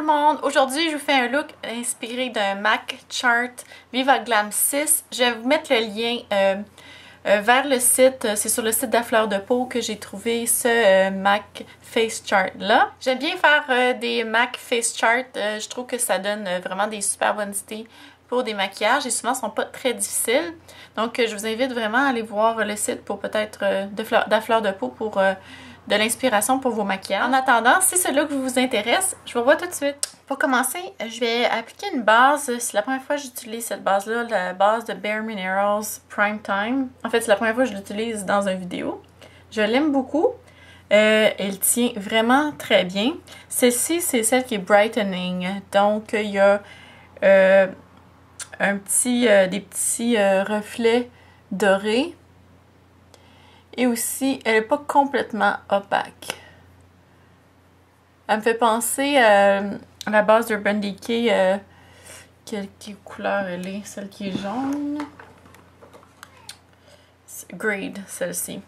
monde! Aujourd'hui, je vous fais un look inspiré d'un MAC Chart Viva Glam 6. Je vais vous mettre le lien vers le site. C'est sur le site d'Afleur de Peau que j'ai trouvé ce MAC Face Chart là. J'aime bien faire des MAC Face Chart. Je trouve que ça donne vraiment des super bonnes idées pour des maquillages et souvent ils sont pas très difficiles. Donc je vous invite vraiment à aller voir le site pour peut-être d'Afleur de Peau pour de l'inspiration pour vos maquillages. En attendant, si c'est là que vous intéresse, je vous revois tout de suite. Pour commencer, je vais appliquer une base. C'est la première fois que j'utilise cette base-là, la base de Bare Minerals Prime Time. En fait, c'est la première fois que je l'utilise dans une vidéo. Je l'aime beaucoup. Elle tient vraiment très bien. Celle-ci, c'est celle qui est brightening. Donc, il y a des petits reflets dorés. Et aussi, elle n'est pas complètement opaque. Elle me fait penser à la base d'Urban Decay. Quelle couleur elle est? Celle qui est jaune. Grade, celle-ci.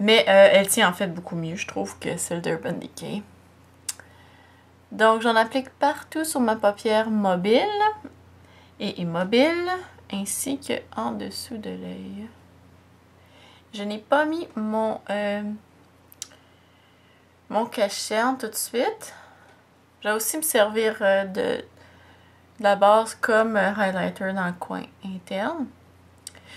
Mais elle tient en fait beaucoup mieux, je trouve, que celle d'Urban Decay. Donc, j'en applique partout sur ma paupière mobile et immobile, ainsi qu'en dessous de l'œil. Je n'ai pas mis mon cache-cerne tout de suite. Je vais aussi me servir de la base comme highlighter dans le coin interne.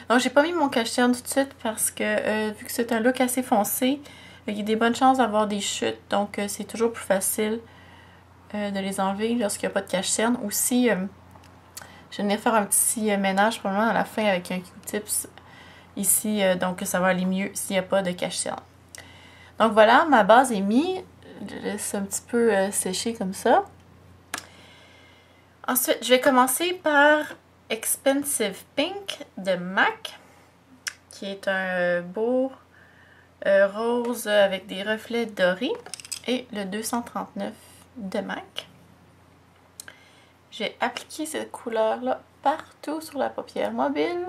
Donc, j'ai pas mis mon cache-cerne tout de suite parce que vu que c'est un look assez foncé, il y a des bonnes chances d'avoir des chutes. Donc, c'est toujours plus facile de les enlever lorsqu'il n'y a pas de cache-cerne. Aussi, je vais faire un petit ménage probablement à la fin avec un Q-tips ici. Donc, ça va aller mieux s'il n'y a pas de cache-cerne. Donc voilà, ma base est mise. Je laisse un petit peu sécher comme ça. Ensuite, je vais commencer par Expensive Pink de MAC, qui est un beau rose avec des reflets dorés, et le 239 de MAC. J'ai appliqué cette couleur-là partout sur la paupière mobile.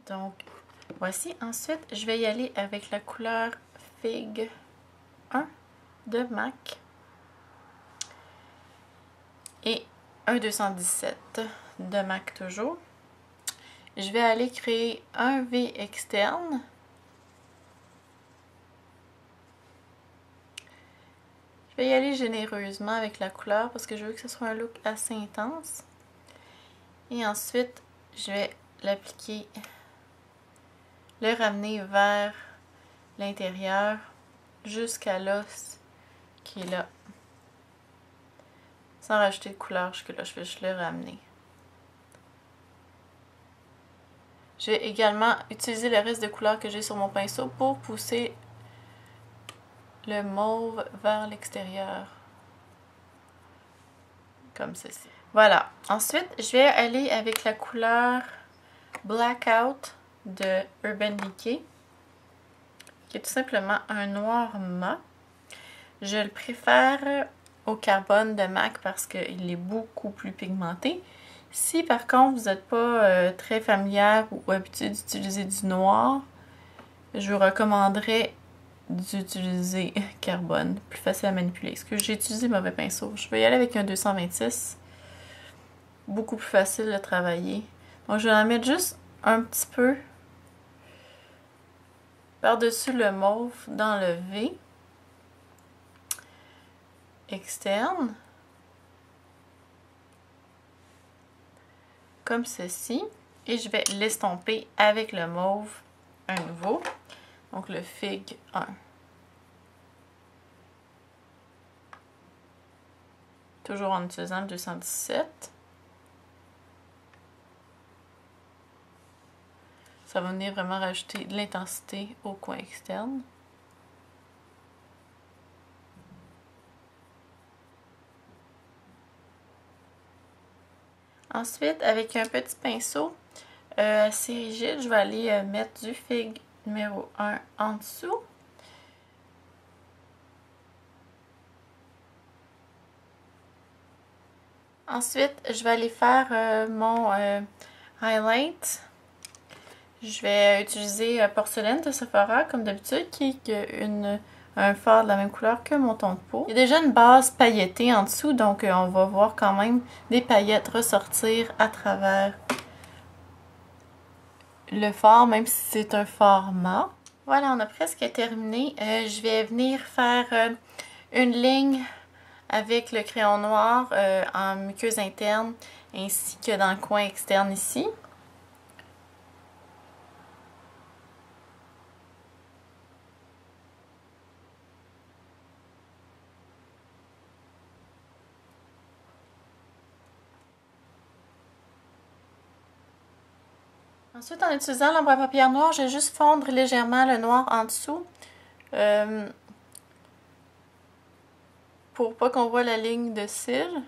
Donc, voici. Ensuite, je vais y aller avec la couleur Fig 1 de MAC et un 217 de MAC toujours. Je vais aller créer un V externe. Je vais y aller généreusement avec la couleur parce que je veux que ce soit un look assez intense. Et ensuite, je vais l'appliquer, le ramener vers l'intérieur jusqu'à l'os qui est là. Sans rajouter de couleur jusque-là, je vais juste le ramener. Je vais également utiliser le reste de couleur que j'ai sur mon pinceau pour pousser le mauve vers l'extérieur. Comme ceci. Voilà. Ensuite, je vais aller avec la couleur Blackout de Urban Decay, qui est tout simplement un noir mat. Je le préfère au carbone de MAC parce qu'il est beaucoup plus pigmenté. Si par contre vous n'êtes pas très familière ou habitué d'utiliser du noir, je vous recommanderais d'utiliser carbone, plus facile à manipuler. Parce que j'ai utilisé mauvais pinceau. Je vais y aller avec un 226. Beaucoup plus facile de travailler. Donc je vais en mettre juste un petit peu par-dessus le mauve dans le V externe. Comme ceci. Et je vais l'estomper avec le mauve à nouveau. Donc le Fig 1. Toujours en utilisant le 217. Ça va venir vraiment rajouter de l'intensité au coin externe. Ensuite, avec un petit pinceau assez rigide, je vais aller mettre du Fig numéro 1 en dessous. Ensuite, je vais aller faire mon highlight Je vais utiliser Porcelaine de Sephora, comme d'habitude, qui est un fard de la même couleur que mon ton de peau. Il y a déjà une base pailletée en dessous, donc on va voir quand même des paillettes ressortir à travers le fard, même si c'est un fard mat. Voilà, on a presque terminé. Je vais venir faire une ligne avec le crayon noir en muqueuse interne, ainsi que dans le coin externe ici. Ensuite, en utilisant l'ombre à paupières noire, je vais juste fondre légèrement le noir en dessous. Pour pas qu'on voit la ligne de cils.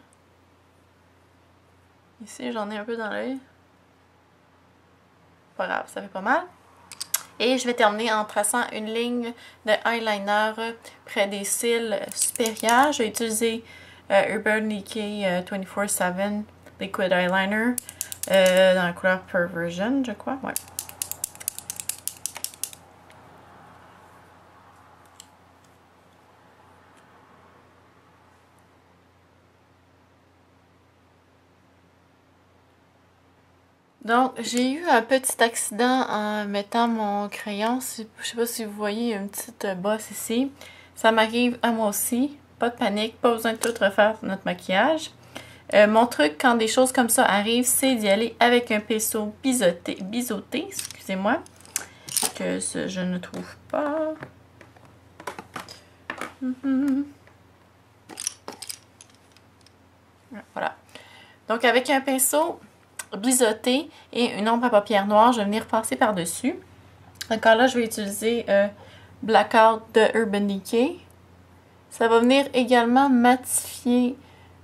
Ici, j'en ai un peu dans l'œil. Pas grave, ça fait pas mal. Et je vais terminer en traçant une ligne de eyeliner près des cils supérieurs. Je vais utiliser Urban Decay 24/7 Liquid Eyeliner dans la couleur Perversion, je crois. Ouais. Donc, j'ai eu un petit accident en mettant mon crayon. Je sais pas si vous voyez une petite bosse ici. Ça m'arrive à moi aussi. Pas de panique, pas besoin de tout refaire notre maquillage. Mon truc, quand des choses comme ça arrivent, c'est d'y aller avec un pinceau biseauté, excusez-moi, que je ne trouve pas. Voilà. Donc, avec un pinceau biseauté et une ombre à paupières noires, je vais venir passer par-dessus. Encore là, je vais utiliser Blackout de Urban Decay. Ça va venir également matifier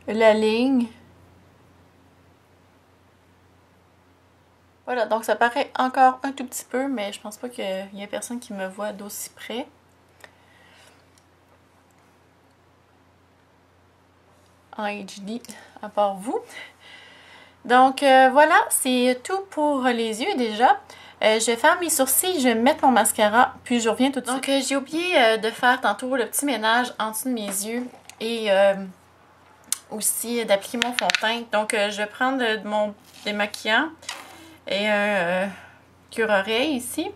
la ligne. Voilà, donc ça paraît encore un tout petit peu, mais je pense pas qu'il y ait personne qui me voit d'aussi près. En HD, à part vous. Donc voilà, c'est tout pour les yeux déjà. Je vais faire mes sourcils, je vais mettre mon mascara, puis je reviens tout de suite. Donc j'ai oublié de faire tantôt le petit ménage en dessous de mes yeux et aussi d'appliquer mon fond de teint. Donc je vais prendre mon démaquillant et un cure-oreille ici.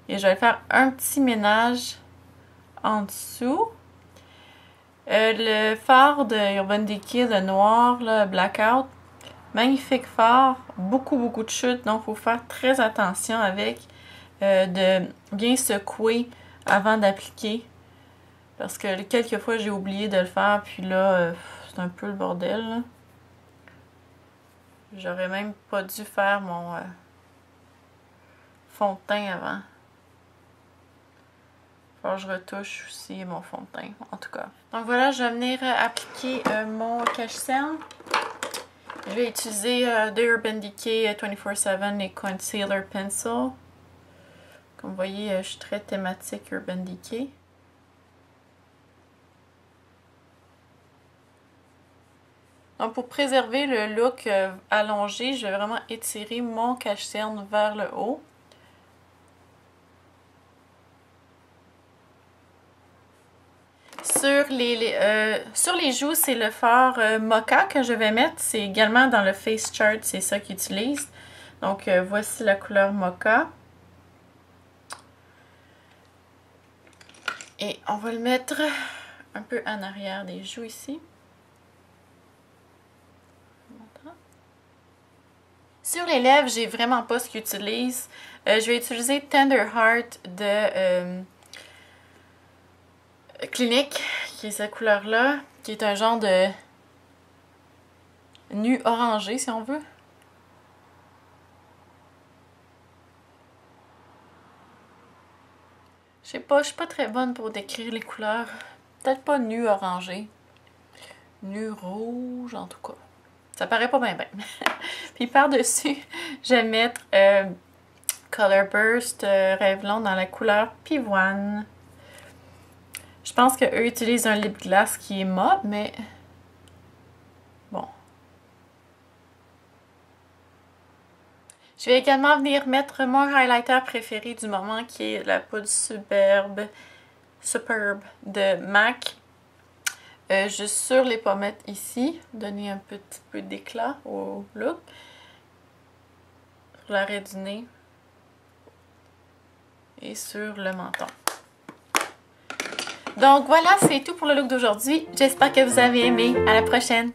Et je vais faire un petit ménage en dessous. Le fard de Urban Decay, le noir, le Blackout, magnifique fard, beaucoup de chutes, donc il faut faire très attention avec de bien secouer avant d'appliquer. Parce que quelques fois j'ai oublié de le faire, puis là c'est un peu le bordel. J'aurais même pas dû faire mon fond de teint avant. Alors, je retouche aussi mon fond de teint, en tout cas. Donc voilà, je vais venir appliquer mon cache-cerne. Je vais utiliser de Urban Decay 24/7 et Concealer Pencil. Comme vous voyez, je suis très thématique Urban Decay. Donc pour préserver le look allongé, je vais vraiment étirer mon cache-cerne vers le haut. Sur les joues, c'est le fard Mocha que je vais mettre. C'est également dans le Face Chart, c'est ça qu'ils utilisent. Donc, voici la couleur Mocha. Et on va le mettre un peu en arrière des joues ici. Sur les lèvres, j'ai vraiment pas ce qu'ils utilisent. Je vais utiliser Tender Heart de Clinique, qui est cette couleur-là, qui est un genre de nu orangé, si on veut. Je sais pas, je suis pas très bonne pour décrire les couleurs. Peut-être pas nu orangé. Nu rouge, en tout cas. Ça paraît pas bien. Puis par-dessus, je vais mettre Color Burst Revlon dans la couleur Pivoine. Je pense qu'eux utilisent un lip gloss qui est mat, mais bon. Je vais également venir mettre mon highlighter préféré du moment qui est la poudre Superbe de MAC. Juste sur les pommettes ici, donner un petit peu d'éclat au look. Sur l'arrêt du nez et sur le menton. Donc voilà, c'est tout pour le look d'aujourd'hui. J'espère que vous avez aimé. À la prochaine!